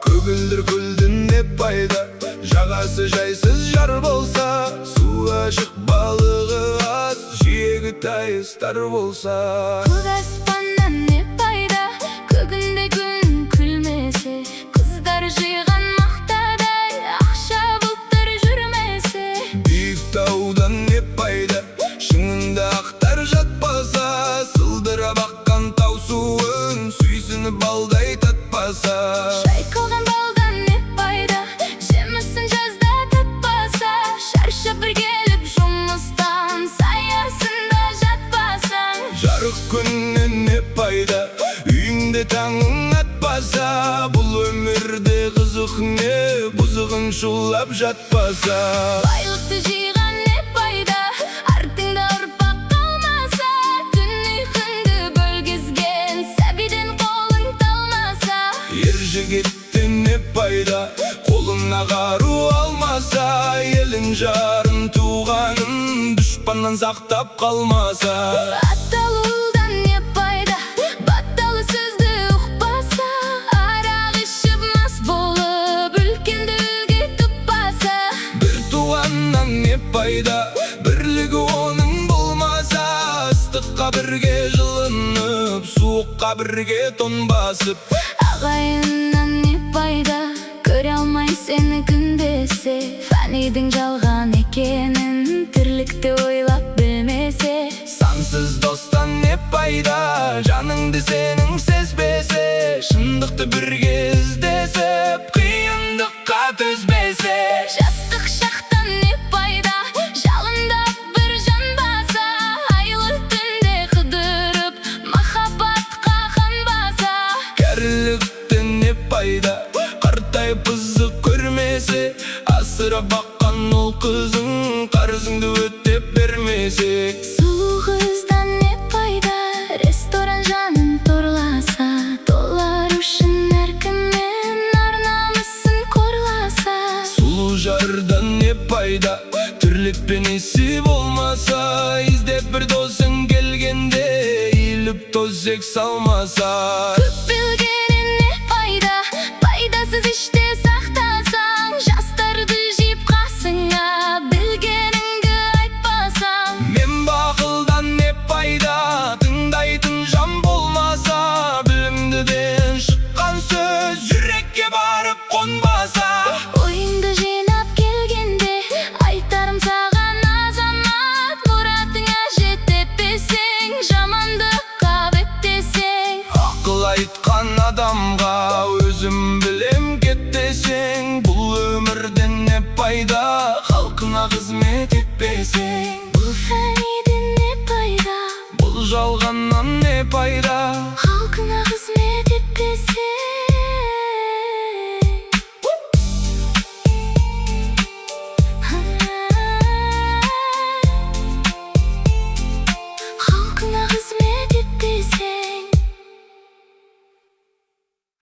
Көгілдір гүлдің не пайда, жағасы жайсыз жар болса, суы ашық балығы аз, жиегі тайыстар болса. Көк аспаннан не пайда, көгінде күн күлмесе, қыздар жиған мақтадай, ақша бұлттар жүрмесе. Биік таудан не пайда, шыңында ақтар жатпаса, сылдыра баққан тау суын сүйсініп балдай татпаса. Шайқалған балдан не пайда, жемісін жазда татпаса, шаршап бір келіп жұмыстан саясында жатпасаң. Жарық күннен не пайда, үйіңде таңың атпаса, бұл өмірде қызық не, бұзығын шулап жатпаса. Байлықты жиған не пайда, артыңда ұрпақ қалмаса, түн ұйқыңды бөлгізген сәбиден қолың талмаса. Ер жігіттен не пайда, қолына қару алмаса, елін жарын туғанын дұшпаннан сақтап қалмаса. Атталудан не пайда, батталы сөзді ұқпаса, арақ ішіп мас болып үлкенді үлге тұтпаса. Бір туғаннан не пайда, бірлігі оның болмаса, ыстыққа бірге жылынып, суыққа бірге тоңбасып. Ағайыннан не пайда, көре алмай сені күндесе, фәнидің жалған екенін тірлікті ойлап білмесе. Сансыз достан не пайда, жаныңды сенің сезбесе, шындықты бірге іздесіп, қиындыққа төзбесе. Жастық шақтан не пайда, жалындап бір жанбаса, айлы түнде қыдырып, махаббатқа қанбаса. Кәріліктен не пайда, қартайып қызық көрмесе, асыра баққан ол қызың қарызыңды өтеп бермесе. Сұлу қыздан не пайда, ресторан жанын торласа, доллар үшін әркіммен ар-намысын қорласа. Сұлу жардан не пайда, тірлікпен есі болмаса, іздеп бір досың келгенде иіліп төсек салмаса. Көп білгенен не пайда, пайдасыз іште сақтасаң, жастарды жиып қасыңа білгеніңді айтпасаң. Мен бақылдан не пайда, тыңдайтын жан болмаса, білімдіден шыққан сөз жүрекке барып қонбаса. Ойыңды жинап келгенде айтарым саған азамат, мұратыңа жетпесең, жамандыққа беттесең. Ақыл айтқан адамға өзім білем кеттесең, бұл өмірден не пайда, халқына қызмет етпесең. Бұл фәниден не пайда, Бұл жалғаннан не пайда,